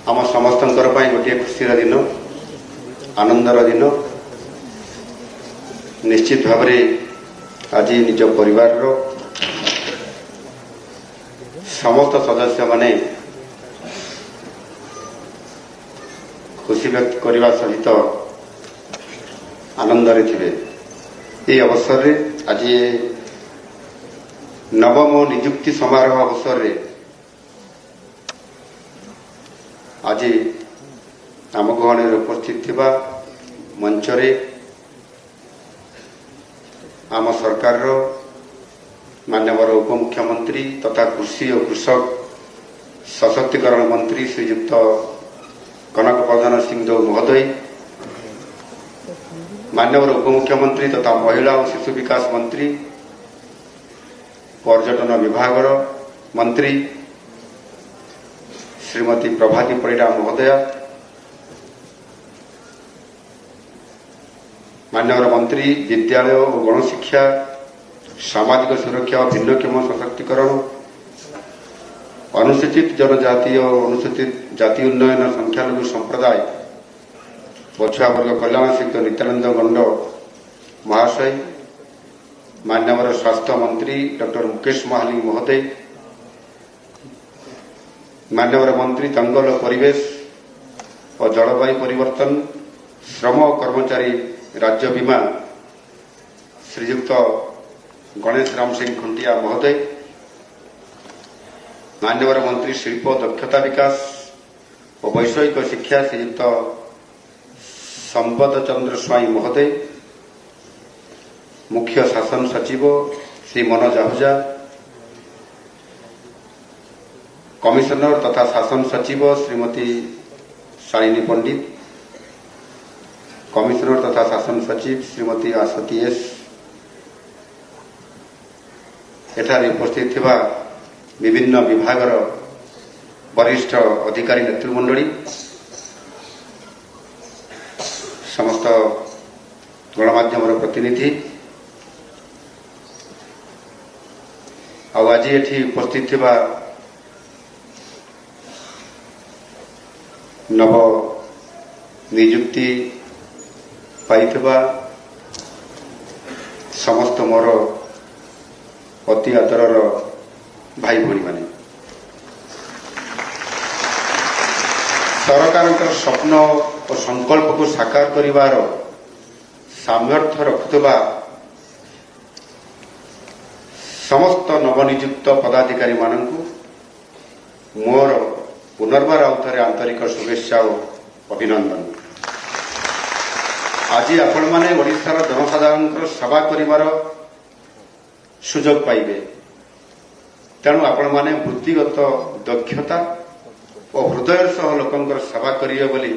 आम समस्त गोटे खुशी दिन आनंदर दिन निश्चित भाव आज निज परिवार समस्त सदस्य माने खुशी व्यक्त करने सहित आनंद थे। ये अवसर में आज नवम नियुक्ति समारोह अवसर में आज आम गहणे उपस्थित थिबा मंचरे आम सरकार माननीय उपमुख्यमंत्री तथा कृषि और कृषक सशक्तिकरण मंत्री श्रीयुक्त कनक प्रधान सिंहदेव महोदय, माननीय उपमुख्यमंत्री तथा महिला और शिशु विकास मंत्री, पर्यटन विभाग मंत्री श्रीमती प्रभाती परिडा महोदया, माननीय मंत्री विद्यालय और गणशिक्षा सामाजिक सुरक्षा और भिन्नक्षम सशक्तिकरण अनुसूचित जनजाति और अनुसूचित जाति उन्नयन संख्यालघु संप्रदाय पछुआ वर्ग कल्याण श्री नित्यानंद गंड महाशय, माननीय स्वास्थ्य मंत्री डॉक्टर मुकेश महाली महोदय, माननीय मंत्री जंगल परिवेश और जलवायु परिवर्तन श्रम और कर्मचारी राज्य बीमा श्रीयुक्त गणेश राम सिंह खुंटिया महोदय, माननीय मंत्री शिल्प दक्षता विकास और वैषयिक शिक्षा श्रीयुक्त संपद चंद्र स्वाई महोदय, मुख्य शासन सचिव श्री मनोज आहूजा, कमिशनर तथा शासन सचिव श्रीमती शालिनी पंडित, कमिशनर तथा शासन सचिव श्रीमती आशती एस, एठारे उपस्थित थिबा विभिन्न विभागर वरिष्ठ अधिकारी नेतृमंडली, समस्त गणमाध्यम प्रतिनिधि आज एठी उपस्थित थिबा नव नियुक्ति पाइथिबा समस्त मोर अति आदरर भाई भौणी माने, सरकार स्वप्न और संकल्प को साकार करिवार सामर्थ्य रखुवा समस्त नवनियुक्त पदाधिकारी मानकु मोर पुनर्बार आउथरे आंतरिक शुभेच्छा और अभिनंदन। आज आपण माने ओडिशार जनसाधारण सेवा करिवार सुजोग पाइबे, तेणु आपण माने वृत्तिगत दक्षता और हृदय सह लोकंकर सेवा करिवे बोली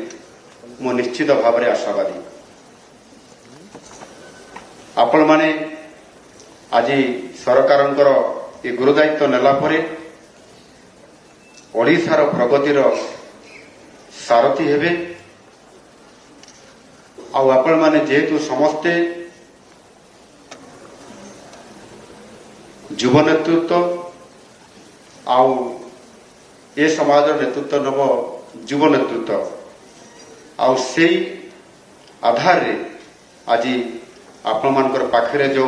मो निश्चित भाव में आशावादी। आपण माने आज सरकारंकर ये गुरुदायित्व नेला परे ओडिशार प्रगतिर सारथी हेबे। आपण माने जेहेतु समस्ते युव नेतृत्व आउ ए समाज नेतृत्व नव युव नेतृत्व आउ से आधार रे आज आपण मानकर पाखरे जो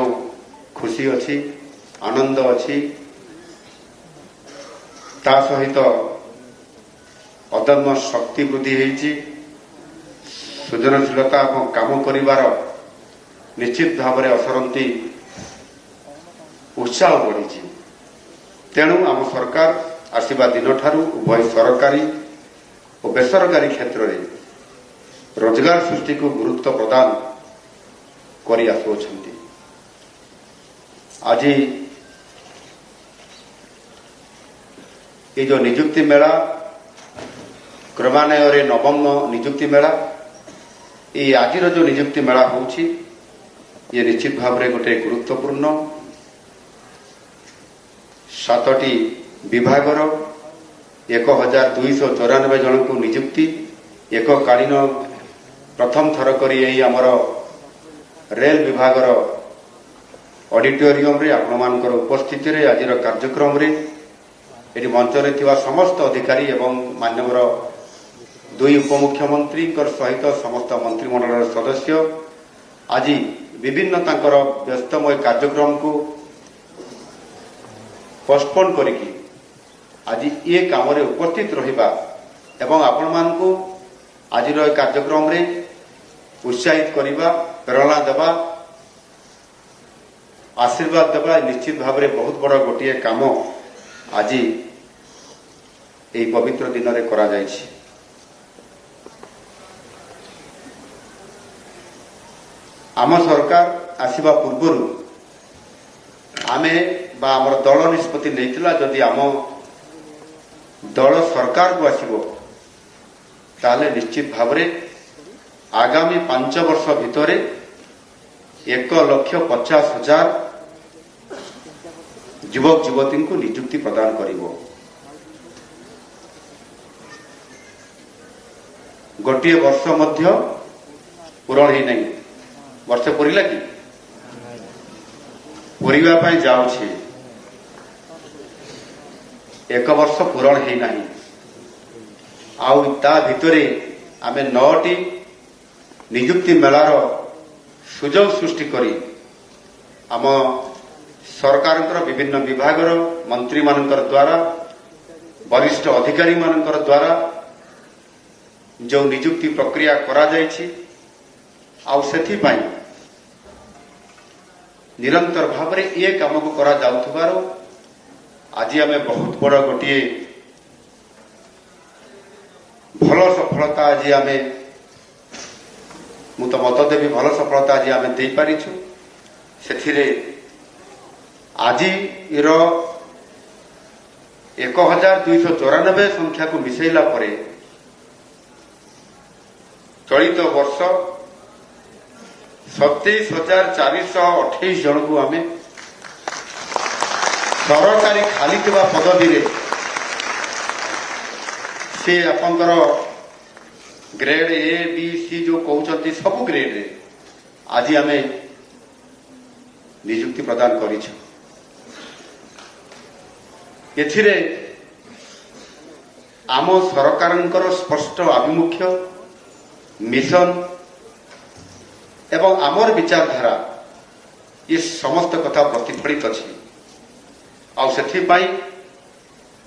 खुशी अच्छी आनंद अच्छी ता सहित अदम्य शक्ति वृद्धि होईची, सृजनशीलता और काम करिवार निश्चित भाव में असरंती उत्साह बढ़ी। तेणु आम सरकार आसवा दिन ठारू उभय सरकारी और बेसरकारी क्षेत्र में रोजगार सृष्टि को गुरुत्व प्रदान करि आसुछंती। आज ये जो नियुक्ति मेला क्रमान्वय नवम नियुक्ति मेला ये आज जो नियुक्ति मेला होउछि ये निश्चित भाव में गोटे गुरुत्वपूर्ण 7टी विभागर 1294 जन को नियुक्ति एककालीन प्रथम थर करी आमर रेल विभागर ऑडिटोरियम रे आपण मानकर उपस्थिति रे आज कार्यक्रम रे एटी मंच रे थिवा समस्त अधिकारी एवं माननीय दुई उपमुख्यमंत्री सहित समस्त मंत्रिमंडल सदस्य आज विभिन्न तांकर व्यस्तमय कार्यक्रम को पोस्टपोन करिकी आज ये काम रे उपस्थित रहिबा एवं आपण मान को आज कार्यक्रम रे उत्साहित करवा प्रेरणा देवा आशीर्वाद देवा निश्चित भाव में बहुत बड़ गोटे काम आज यही पवित्र दिन में करा जायछि। आम सरकार आसिबा पूर्व आमे बा आमर दल निष्पत्ति नैतिला जदि आम दल सरकार को आसिबो ताले निश्चित भाव में आगामी 5 वर्ष भितर 1,50,000 युवक युवती को नियुक्ति प्रदान करिवो। गोटे वर्ष मध्य पूरण ही नहीं वर्ष पूरिला कि पूरिबा पई जाउछि 1 वर्ष पूरण ही नहीं आउ ता भितरे आमे 9टी नियुक्ति मेलार सुजोग सृष्टि करी आम सरकार विभिन्न विभाग मंत्री मानकर द्वारा वरिष्ठ अधिकारी मानकर द्वारा जो नियुक्ति प्रक्रिया करा जायछि आउ सेथिपाई निरंतर भाव में ये काम को करा जाउथबार आज आमे बहुत बड़ गोटे भल सफलता आज आमे मु तो मत देवी भल सफलता आज आमे दे पारिछु। सेथिरे आज 1294 संख्या को मिसेला परे चलित वर्ष 27,428 जन को आमे सरकारी खाली थिबा पदवी रे से आपंकर ग्रेड ए बी सी जो कहते सब ग्रेड रे आज आमे नियुक्ति प्रदान करिछु। एथिरे आम सरकारंकर स्पष्ट आभिमुख्य मिशन एवं आमर विचारधारा ये समस्त कथा प्रतिफलित अछि। आउ सेथिपाई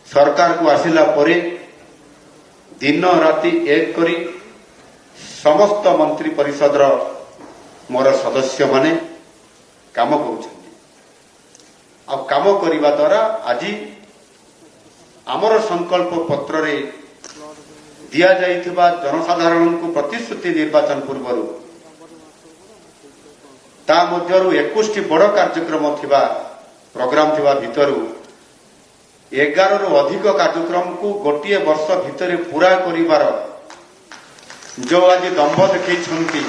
सरकार को आसिला परे दिन राति एक करी समस्त मंत्री परिषद मोर सदस्य माने काम करुछन्ति। आ काम करिबा द्वारा आज आमर संकल्प पत्र रे दिया जाइथिबा जनसाधारण को प्रतिश्रुति निर्वाचन पूर्व ता मध्यरु 21 बड़ कार्यक्रम थिबा प्रोग्राम थिबा भितरु 11 रु अधिक कार्यक्रम को गोटे वर्ष भितर पूरा करिवार जो आज दंभ देखैछन्ति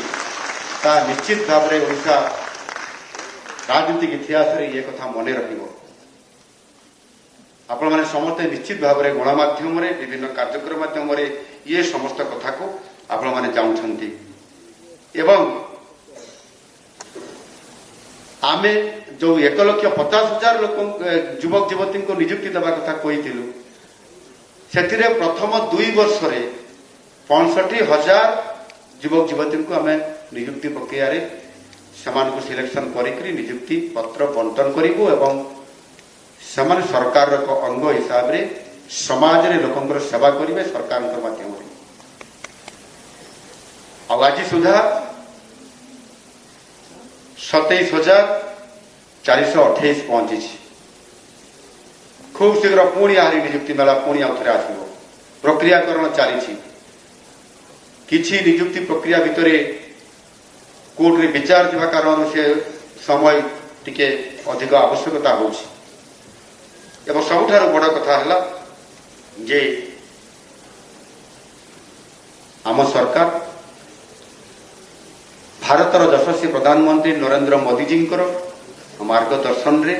ता निश्चित भाव में ओडिशा राजनीतिक इतिहास रे ये कथा मने रहिबो। आपण माने समस्त निश्चित भाव में गणमाध्यम रे विभिन्न कार्यक्रम माध्यम रे ये समस्त कथा को आपण माने जाउछन्ति एवं आमे जो 1,50,000 लोक युवक युवती को नियुक्ति देवा कथा कही से प्रथम 2 वर्ष रे 65,000 युवक युवती को आमे नियुक्ति प्रक्रिया रे समान को सिलेक्शन करी नियुक्ति पत्र बंटन करिवो एवं समान सरकार को अंग हिसाब रे समाज रे लोकंकर सेवा करिवे सरकार माध्यम रे। आज सुधा 27,428 पहुंची खूब शीघ्र पुणी आहरी नियुक्ति मेला पुणी आउ थे आसो प्रक्रियाकरण चली किछि नियुक्ति प्रक्रिया भितर कोर्ट रे विचार थिबा कारण से समय टिके अधिक आवश्यकता होछि एवं सबुठार बड़ कथा हला जे आम सरकार भारतर यशस्वी प्रधानमंत्री नरेंद्र मोदी जी मार्गदर्शन रे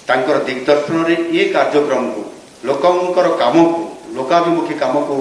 तांकर दिग्दर्शन रे ये कार्यक्रम को लोकंकर काम को लोकाभिमुखी काम को